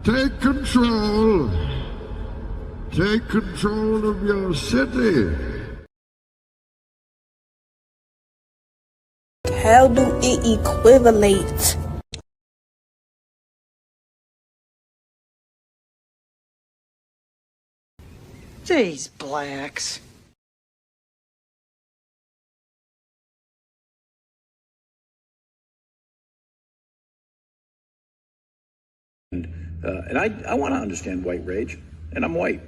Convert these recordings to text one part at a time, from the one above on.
Take control. Take control of your city. How do it equivalate? These blacks. And I want to understand white rage, and I'm white.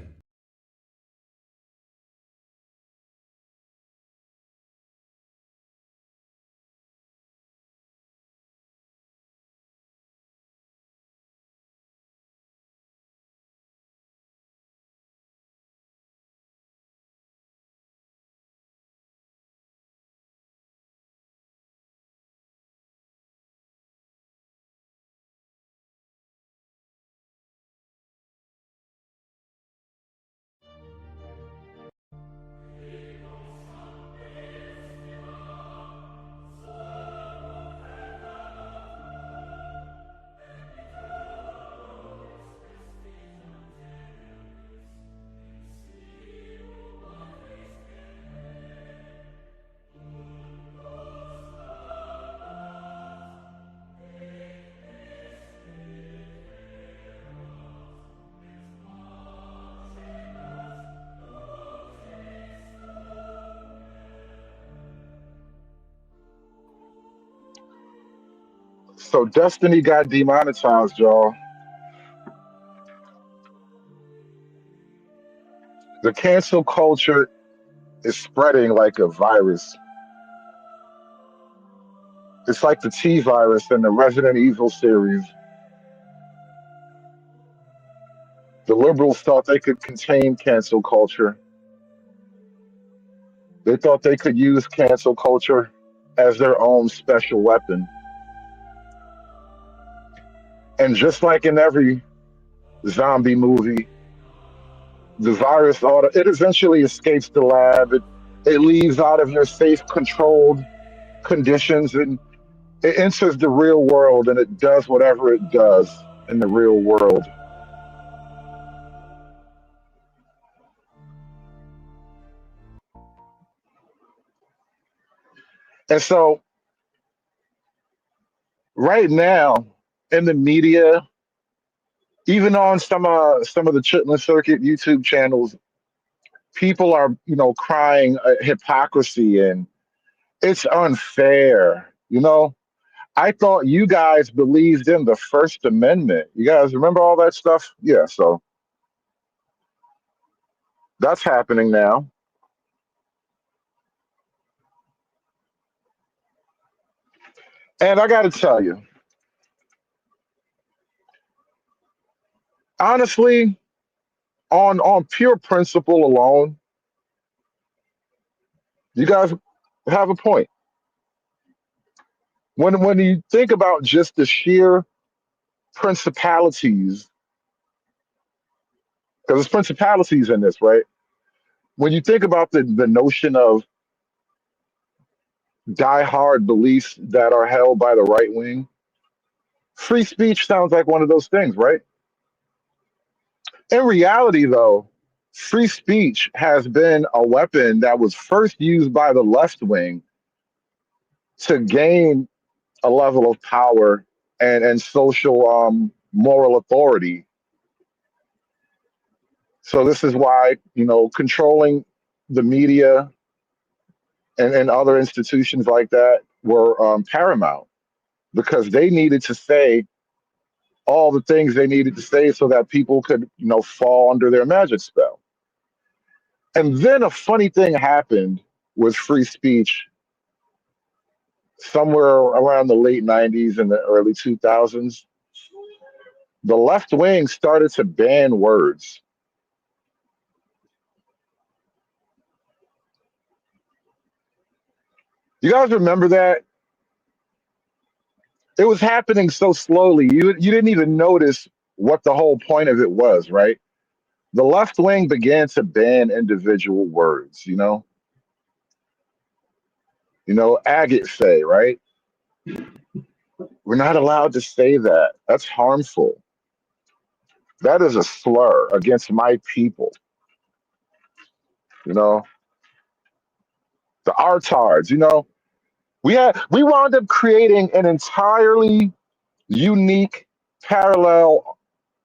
So Destiny got demonetized, y'all. The cancel culture is spreading like a virus. It's like the T virus in the Resident Evil series. The liberals thought they could contain cancel culture. They thought they could use cancel culture as their own special weapon. And just like in every zombie movie, the virus it eventually escapes the lab. It leaves out of your safe, controlled conditions, and it enters the real world, and it does whatever it does in the real world. And so, right now, in the media, even on some of the Chitlin Circuit YouTube channels, people are crying hypocrisy, and it's unfair. I thought you guys believed in the First Amendment. You guys remember all that stuff? Yeah, so that's happening now. And I got to tell you, honestly, on pure principle alone, you guys have a point. When you think about just the sheer principalities, because there's principalities in this, right? When you think about the notion of diehard beliefs that are held by the right wing, free speech sounds like one of those things, right? In reality, though, free speech has been a weapon that was first used by the left wing to gain a level of power and social moral authority. So this is why controlling the media and other institutions like that were paramount, because they needed to say all the things they needed to say so that people could fall under their magic spell. And then a funny thing happened with free speech somewhere around the late 90s and the early 2000s. The left wing started to ban words. You guys remember that? It was happening so slowly. You didn't even notice what the whole point of it was, right? The left wing began to ban individual words, agate say, right? We're not allowed to say that. That's harmful. That is a slur against my people. You know, the artards. You know, we wound up creating an entirely unique parallel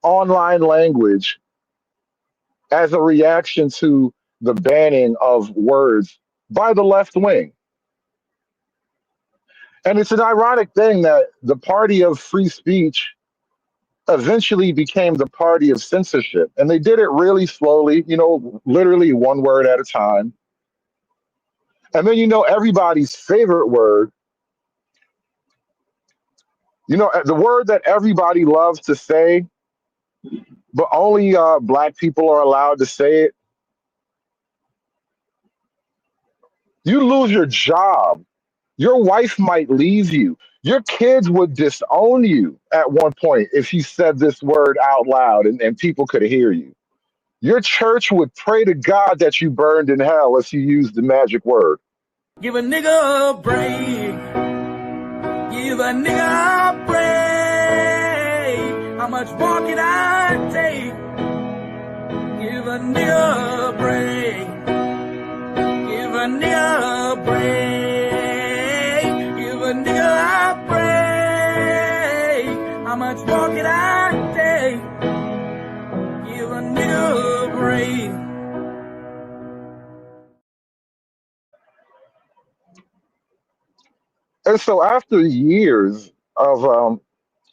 online language as a reaction to the banning of words by the left wing. And it's an ironic thing that the party of free speech eventually became the party of censorship. And they did it really slowly, you know, literally one word at a time. And then, you know, everybody's favorite word, you know, the word that everybody loves to say, but only black people are allowed to say it. You lose your job. Your wife might leave you. Your kids would disown you at one point if you said this word out loud and people could hear you. Your church would pray to God that you burned in hell if you used the magic word. Give a nigga a break. Give a nigga a break. How much more can I take? Give a nigga a break. Give a nigga a break. Give a nigga a break. How much more can I take? Give a nigga a break. And so after years of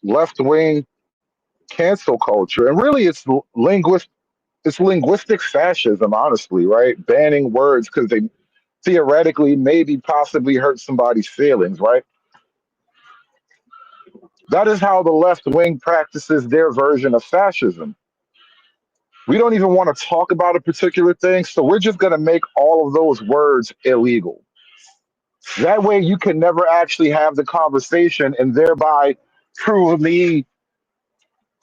left wing cancel culture, and really it's linguistic fascism, honestly, right? Banning words because they theoretically maybe possibly hurt somebody's feelings, right? That is how the left wing practices their version of fascism. We don't even want to talk about a particular thing, so we're just going to make all of those words illegal. That way, you can never actually have the conversation and thereby prove me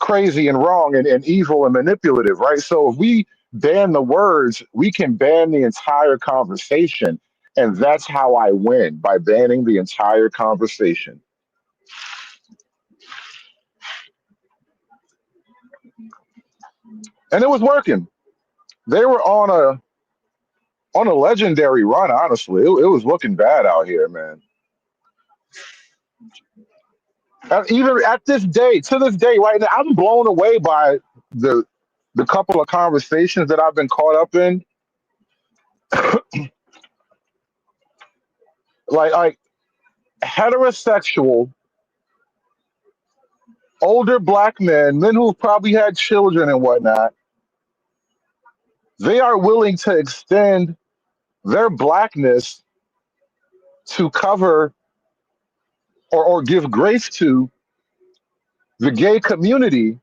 crazy and wrong and evil and manipulative, right? So if we ban the words, we can ban the entire conversation. And that's how I win, by banning the entire conversation. And it was working. They were on a legendary run, honestly. It was looking bad out here, man. Even at this day, to this day, right now, I'm blown away by the the couple of conversations that I've been caught up in. Like heterosexual, older black men who've probably had children and whatnot, they are willing to extend their blackness to cover or give grace to the gay community.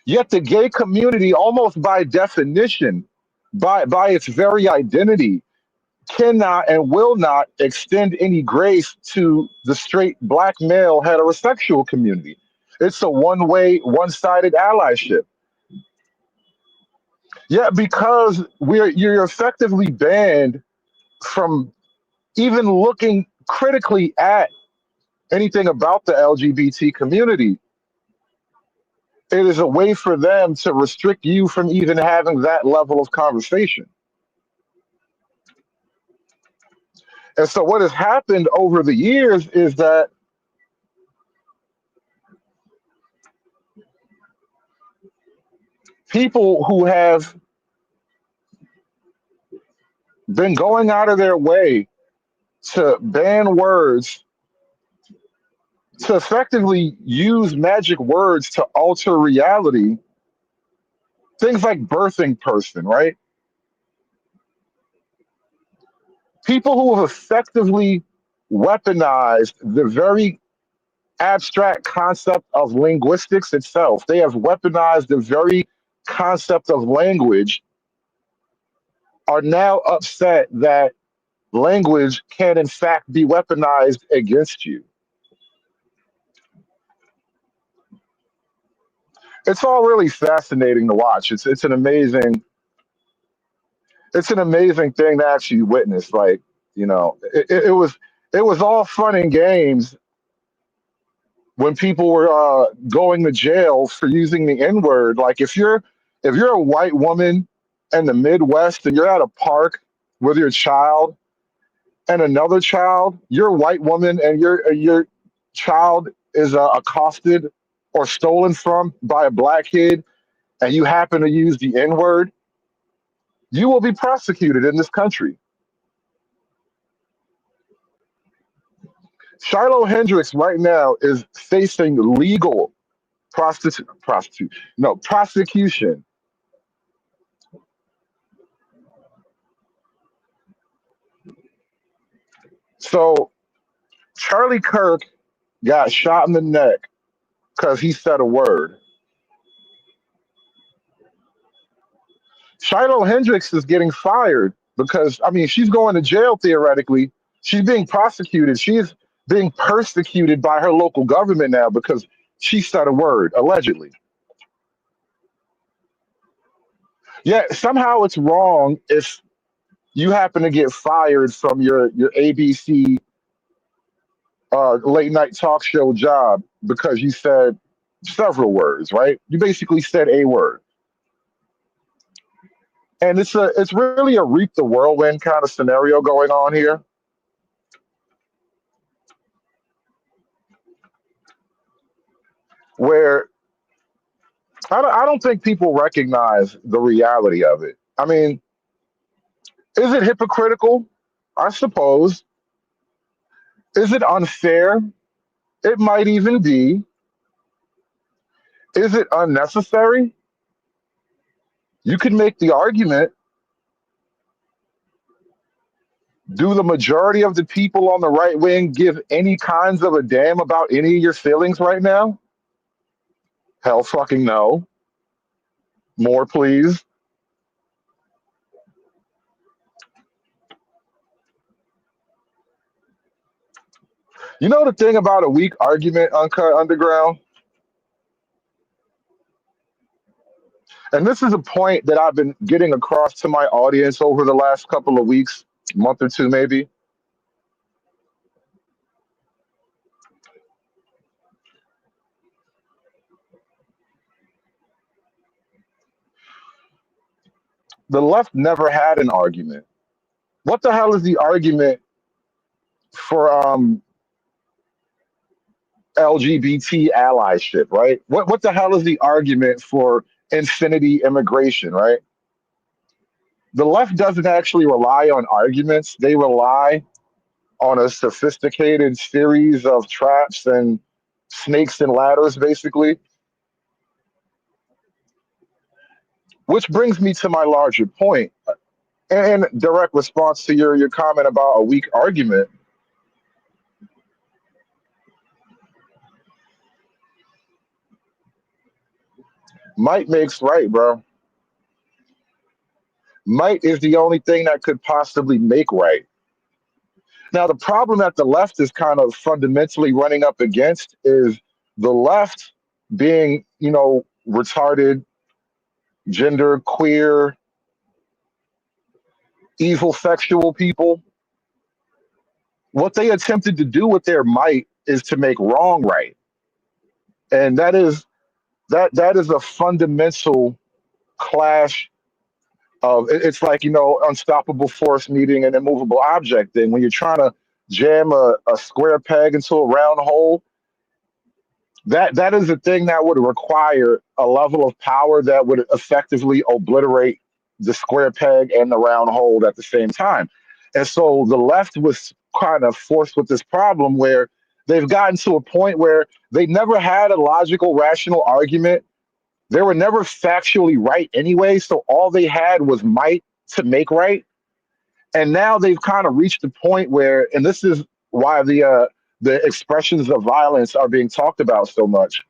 Yet the gay community, almost by definition, by its very identity, cannot and will not extend any grace to the straight black male heterosexual community. It's a one-way, one-sided allyship. Yeah, because you're effectively banned from even looking critically at anything about the LGBT community. It is a way for them to restrict you from even having that level of conversation. And so what has happened over the years is that people who have been going out of their way to ban words, to effectively use magic words to alter reality, things like birthing person, right? People who have effectively weaponized the very abstract concept of linguistics itself. They have weaponized the very concept of language, are now upset that language can in fact be weaponized against you. It's all really fascinating to watch. It's an amazing thing to actually witness. Like, it was all fun and games when people were going to jail for using the N word. Like if you're a white woman in the Midwest and you're at a park with your child and another child, you're a white woman and your child is accosted or stolen from by a black kid, and you happen to use the N word, you will be prosecuted in this country. Shiloh Hendricks right now is facing legal prosecution. So Charlie Kirk got shot in the neck because he said a word. Shiloh Hendricks is getting fired because, I mean, she's going to jail theoretically. She's being prosecuted. She's being persecuted by her local government now because she said a word, allegedly. Yet somehow it's wrong if you happen to get fired from your ABC late night talk show job because you said several words, right? You basically said a word. And it's really a reap the whirlwind kind of scenario going on here, where I don't think people recognize the reality of it. I mean, is it hypocritical? I suppose. Is it unfair? It might even be. Is it unnecessary? You can make the argument. Do the majority of the people on the right wing give any kinds of a damn about any of your feelings right now? Hell fucking no. More, please. You know the thing about a weak argument, Uncut Underground? And this is a point that I've been getting across to my audience over the last couple of weeks, month or two maybe. The left never had an argument. What the hell is the argument for LGBT allyship, right? What the hell is the argument for infinity immigration, right? The left doesn't actually rely on arguments. They rely on a sophisticated series of traps and snakes and ladders, basically. Which brings me to my larger point. And direct response to your comment about a weak argument. Might makes right, bro. Might is the only thing that could possibly make right. Now, the problem that the left is kind of fundamentally running up against is the left being, retarded, gender, queer, evil sexual people. What they attempted to do with their might is to make wrong right. And that is a fundamental clash of it's like, unstoppable force meeting an immovable object. And when you're trying to jam a square peg into a round hole, that is a thing that would require a level of power that would effectively obliterate the square peg and the round hole at the same time. And so the left was kind of forced with this problem where they've gotten to a point where they never had a logical, rational argument. They were never factually right anyway. So all they had was might to make right. And now they've kind of reached the point where, and this is why the expressions of violence are being talked about so much,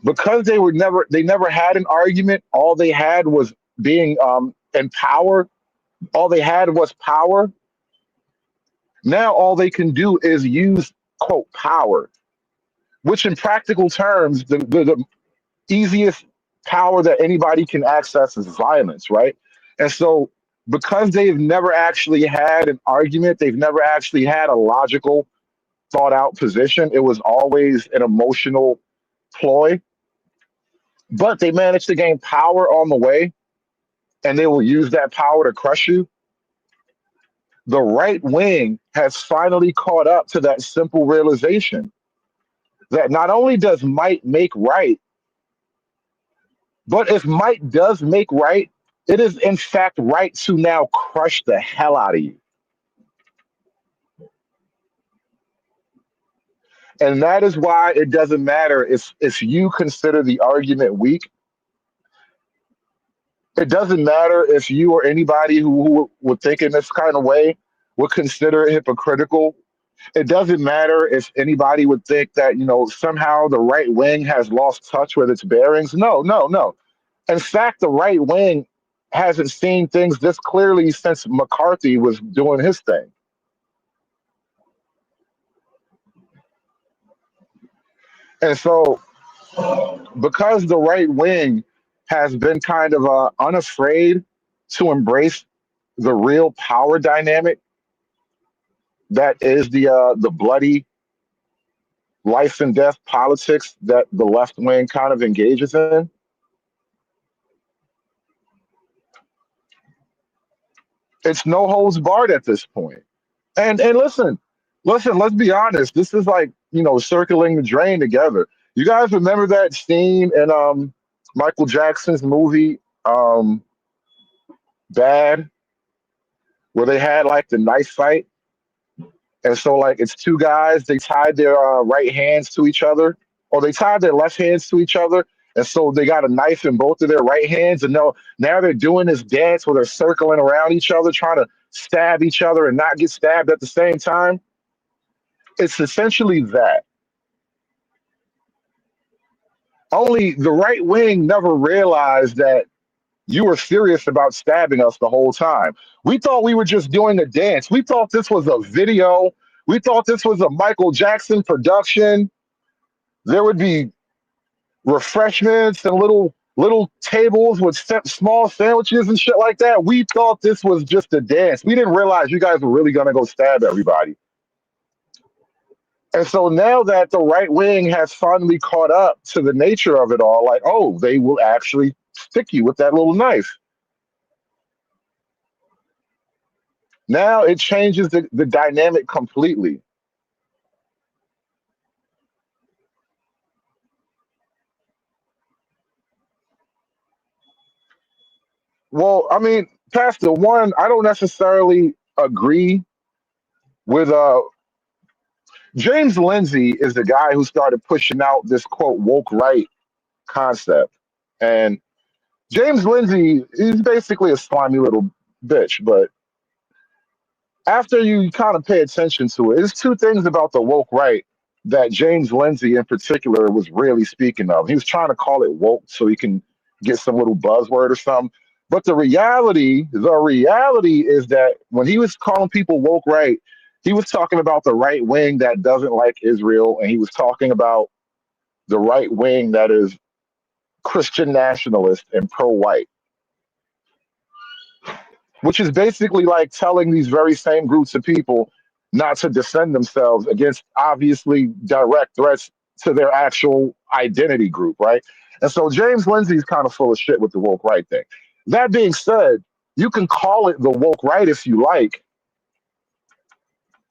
because they never had an argument. All they had was being in power. All they had was power. Now all they can do is use, quote, power, which in practical terms, the easiest power that anybody can access is violence, right? And so because they've never actually had an argument, they've never actually had a logical thought out position. It was always an emotional ploy, but they managed to gain power on the way, and they will use that power to crush you. The right wing has finally caught up to that simple realization that not only does might make right, but if might does make right, it is in fact right to now crush the hell out of you. And that is why it doesn't matter if you consider the argument weak. It doesn't matter if you or anybody who would think in this kind of way would consider it hypocritical. It doesn't matter if anybody would think that, somehow the right wing has lost touch with its bearings. No, no, no. In fact, the right wing hasn't seen things this clearly since McCarthy was doing his thing. And so, because the right wing has been kind of unafraid to embrace the real power dynamic that is the bloody life and death politics that the left wing kind of engages in, it's no holds barred at this point. And listen, let's be honest. This is like, circling the drain together. You guys remember that scene in Michael Jackson's movie Bad, where they had like the knife fight? And so like it's two guys, they tied their right hands to each other, or they tied their left hands to each other. And so they got a knife in both of their right hands. And now they're doing this dance where they're circling around each other, trying to stab each other and not get stabbed at the same time. It's essentially that. Only the right wing never realized that you were serious about stabbing us the whole time. We thought we were just doing a dance. We thought this was a video. We thought this was a Michael Jackson production. There would be refreshments and little tables with small sandwiches and shit like that. We thought this was just a dance. We didn't realize you guys were really gonna go stab everybody. And so now that the right wing has finally caught up to the nature of it all, like, oh, they will actually stick you with that little knife. Now it changes the dynamic completely. Well, I mean, Pastor One, I don't necessarily agree with James Lindsay is the guy who started pushing out this quote woke right concept. And James Lindsay, he's basically a slimy little bitch, but after you kind of pay attention to it, there's two things about the woke right that James Lindsay in particular was really speaking of. He was trying to call it woke so he can get some little buzzword or something. But the reality is that when he was calling people woke right, he was talking about the right wing that doesn't like Israel, and he was talking about the right wing that is Christian nationalist and pro-white, which is basically like telling these very same groups of people not to defend themselves against obviously direct threats to their actual identity group, right? And so James Lindsay's kind of full of shit with the woke right thing. That being said, you can call it the woke right if you like.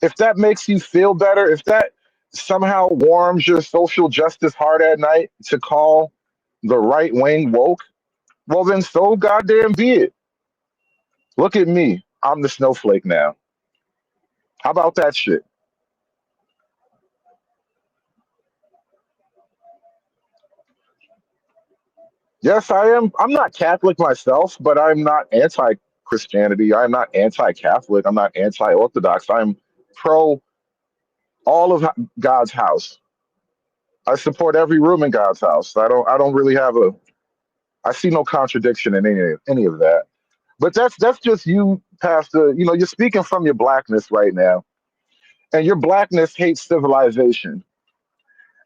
If that makes you feel better, if that somehow warms your social justice heart at night to call the right wing woke, well, then so goddamn be it. Look at me. I'm the snowflake now. How about that shit? Yes, I am. I'm not Catholic myself, but I'm not anti Christianity. I'm not anti Catholic. I'm not anti Orthodox. I'm pro all of God's house. I support every room in God's house. I don't really have a I see no contradiction in any of that. But that's just you, Pastor. You're speaking from your blackness right now. And your blackness hates civilization.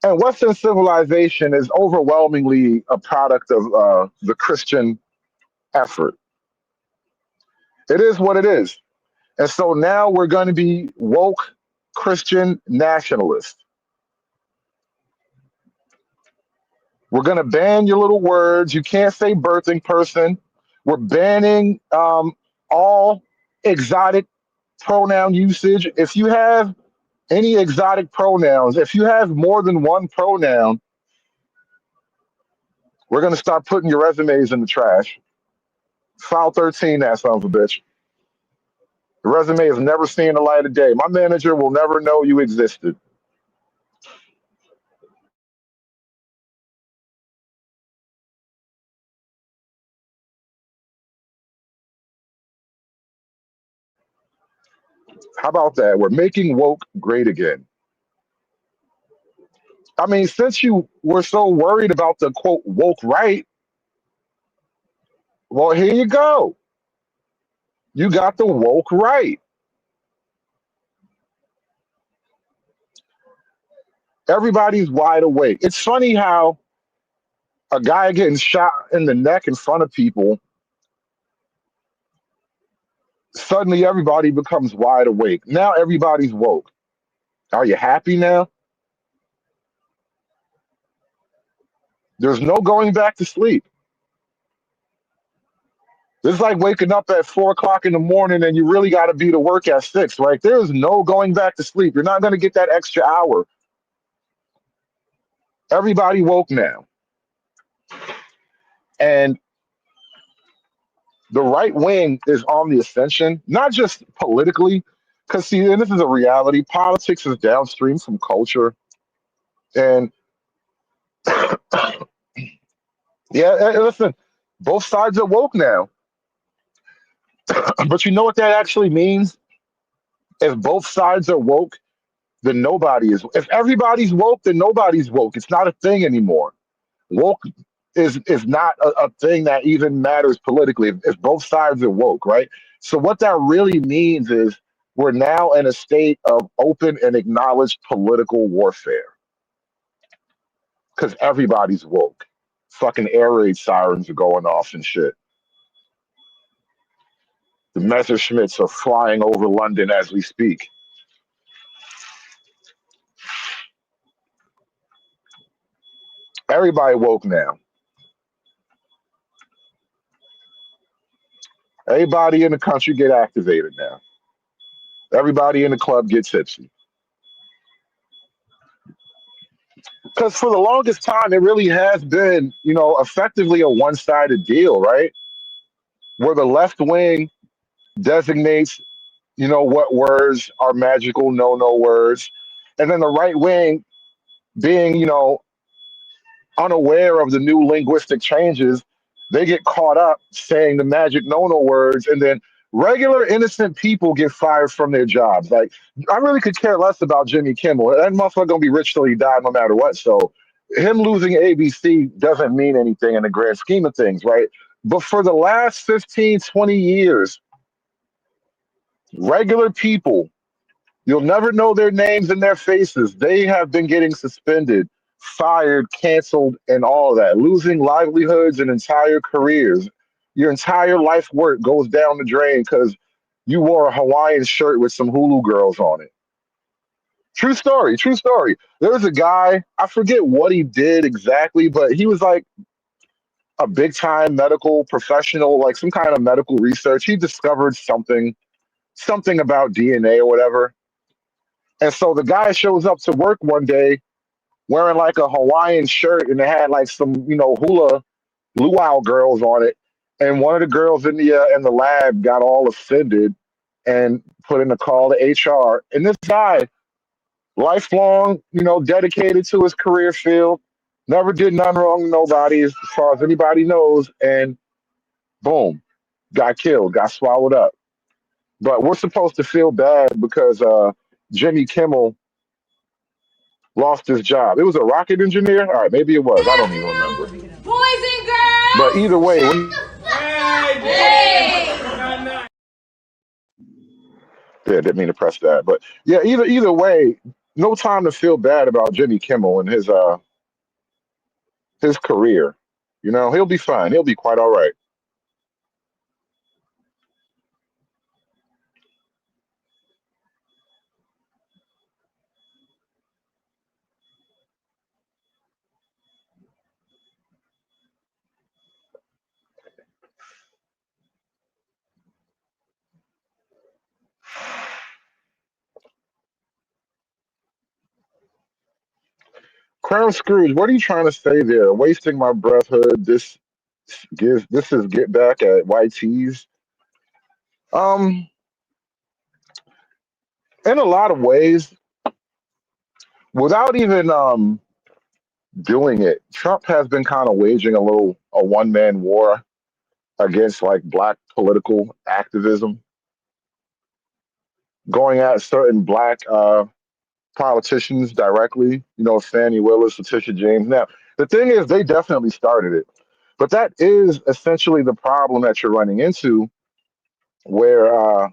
And Western civilization is overwhelmingly a product of the Christian effort. It is what it is. And so now we're going to be woke Christian nationalist. We're going to ban your little words. You can't say birthing person. We're banning all exotic pronoun usage. If you have any exotic pronouns, if you have more than one pronoun, we're going to start putting your resumes in the trash. File 13, that son of a bitch. The resume is never seeing the light of day. My manager will never know you existed. How about that? We're making woke great again. I mean, since you were so worried about the quote woke right, well, here you go. You got the woke right. Everybody's wide awake. It's funny how a guy getting shot in the neck in front of people, suddenly everybody becomes wide awake. Now everybody's woke. Are you happy now? There's no going back to sleep. It's like waking up at 4 o'clock in the morning and you really got to be to work at 6, right? There's no going back to sleep. You're not going to get that extra hour. Everybody woke now. And the right wing is on the ascension, not just politically, because see, and this is a reality. Politics is downstream from culture. And yeah, listen, both sides are woke now. But you know what that actually means? If both sides are woke, then nobody is. If everybody's woke, then nobody's woke. It's not a thing anymore. Woke is not a thing that even matters politically if both sides are woke, right? So what that really means is we're now in a state of open and acknowledged political warfare because everybody's woke. Fucking air raid sirens are going off and shit. The Messerschmitts are flying over London as we speak. Everybody woke now. Everybody in the country get activated now. Everybody in the club gets tipsy. Because for the longest time, it really has been, effectively a one-sided deal, right? Where the left wing designates, what words are magical, no words, and then the right wing being, unaware of the new linguistic changes, they get caught up saying the magic no words, and then regular innocent people get fired from their jobs. Like, I really could care less about Jimmy Kimmel. That motherfucker gonna be rich till he died, no matter what. So him losing ABC doesn't mean anything in the grand scheme of things, right? But for the last 15, 20 years, regular people, you'll never know their names and their faces. They have been getting suspended, fired, canceled, and all of that, losing livelihoods and entire careers. Your entire life work goes down the drain because you wore a Hawaiian shirt with some Hulu girls on it. True story, true story. There was a guy, I forget what he did exactly, but he was like a big time medical professional, like some kind of medical research. He discovered something about DNA or whatever. And so the guy shows up to work one day wearing like a Hawaiian shirt and it had like some, hula luau girls on it. And one of the girls in the lab got all offended and put in a call to HR. And this guy, lifelong, dedicated to his career field, never did nothing wrong to nobody as far as anybody knows, and boom, got killed, got swallowed up. But we're supposed to feel bad because Jimmy Kimmel lost his job. It was a rocket engineer? All right, maybe it was. I don't even remember. Boys and girls, But either way, yeah, didn't mean to press that. But yeah, either way, no time to feel bad about Jimmy Kimmel and his career. He'll be fine. He'll be quite all right. Colonel Scrooge, what are you trying to say there? Wasting my breath, hood. This is get back at YT's. Um, in a lot of ways, without even doing it, Trump has been kind of waging a one man war against like black political activism, going at certain black politicians directly. You know, Fannie Willis, Letitia James. Now, the thing is, they definitely started it, but that is essentially the problem that you're running into, where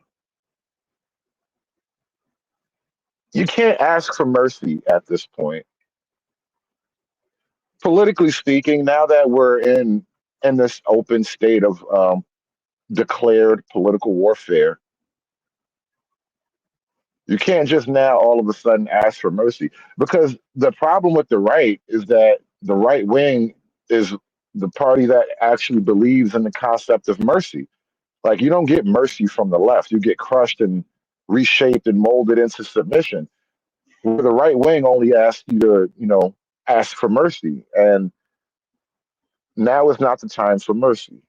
you can't ask for mercy at this point. Politically speaking, now that we're in this open state of declared political warfare, you can't just now all of a sudden ask for mercy, because the problem with the right is that the right wing is the party that actually believes in the concept of mercy. Like, you don't get mercy from the left; you get crushed and reshaped and molded into submission. Where the right wing only asks you to, ask for mercy, and now is not the time for mercy.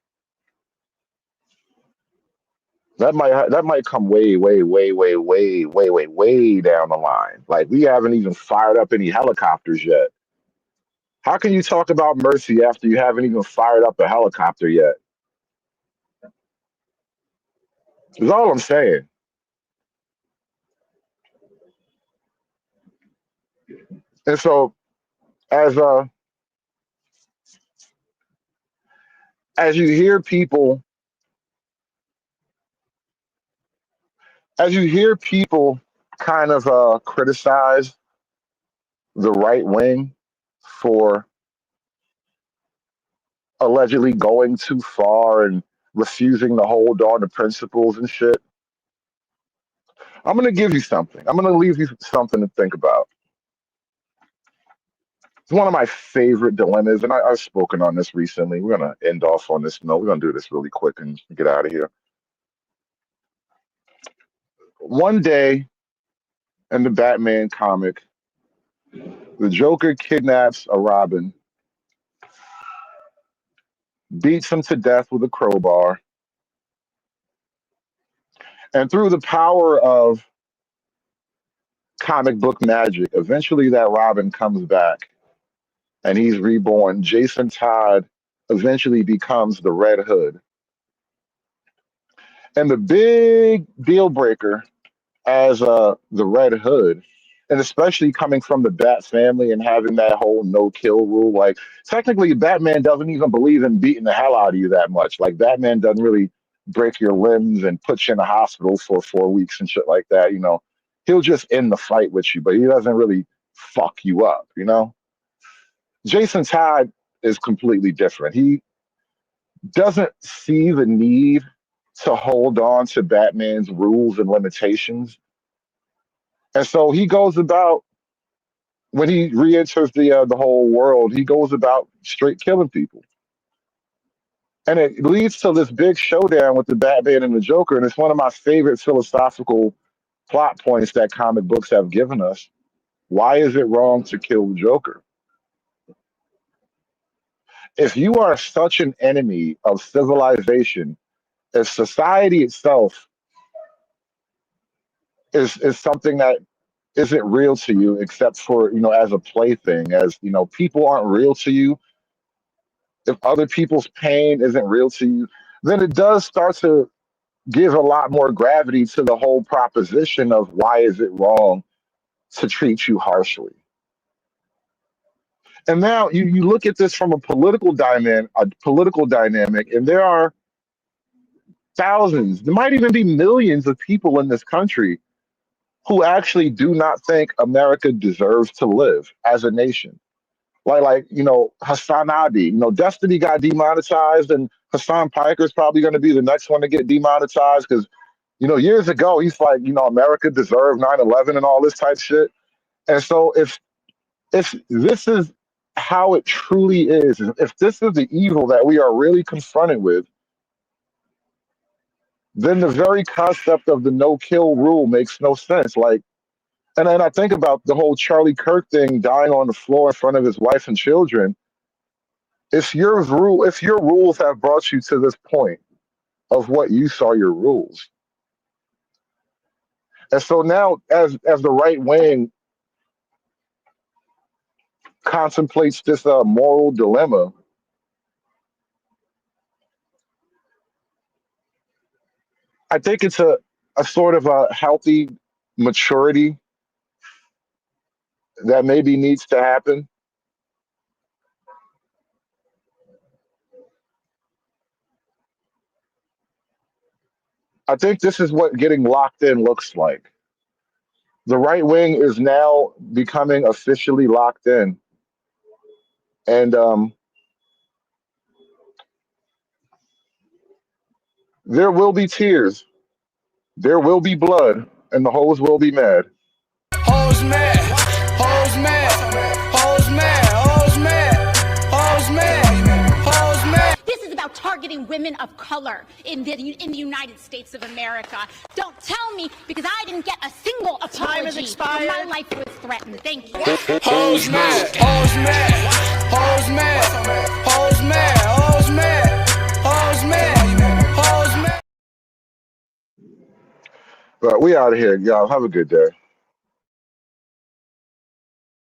That might come way, way, way, way, way, way, way, way down the line. Like, we haven't even fired up any helicopters yet. How can you talk about mercy after you haven't even fired up a helicopter yet? That's all I'm saying. And so, as as you hear people, as you hear people kind of criticize the right wing for allegedly going too far and refusing to hold on to principles and shit, I'm going to give you something. I'm going to leave you something to think about. It's one of my favorite dilemmas, and I've spoken on this recently. We're going to end off on this note. We're going to do this really quick and get out of here. One day in the Batman comic, the Joker kidnaps a Robin, beats him to death with a crowbar, and through the power of comic book magic, eventually that Robin comes back and he's reborn. Jason Todd eventually becomes the Red Hood. And the big deal breaker as the Red Hood, and especially coming from the Bat family and having that whole no kill rule, like, technically Batman doesn't even believe in beating the hell out of you that much. Like, Batman doesn't really break your limbs and put you in a hospital for 4 weeks and shit like that. He'll just end the fight with you, but he doesn't really fuck you up. Jason Todd is completely different. He doesn't see the need to hold on to Batman's rules and limitations. And so he goes about, when he re-enters the whole world, he goes about straight killing people. And it leads to this big showdown with the Batman and the Joker. And it's one of my favorite philosophical plot points that comic books have given us. Why is it wrong to kill the Joker? If you are such an enemy of civilization, if society itself is something that isn't real to you except for, as a plaything, as, people aren't real to you, if other people's pain isn't real to you, then it does start to give a lot more gravity to the whole proposition of why is it wrong to treat you harshly. And now you look at this from a political dynamic, and there are thousands, there might even be millions of people in this country who actually do not think America deserves to live as a nation. Like Hassan Abi, Destiny got demonetized, and Hassan Piker is probably going to be the next one to get demonetized because, years ago, he's like, America deserved 9/11 and all this type shit. And so if this is how it truly is, if this is the evil that we are really confronted with, then the very concept of the no kill rule makes no sense. Like, And then I think about the whole Charlie Kirk thing, dying on the floor in front of his wife and children. If your rules have brought you to this point of what you saw your rules, and so now as the right wing contemplates this moral dilemma, I think it's a sort of a healthy maturity that maybe needs to happen. I think this is what getting locked in looks like. The right wing is now becoming officially locked in. And there will be tears, there will be blood, and the hoes will be mad. Hoes mad, hoes mad, hoes mad, hoes mad, hoes mad, hoes mad. This is about targeting women of color in the United States of America. Don't tell me because I didn't get a single apology. Time has expired. My life was threatened. Thank you. Hoes mad, hoes mad, hoes mad, hoes mad, hoes mad, hoes mad, hoes mad. But we out of here, y'all. Have a good day.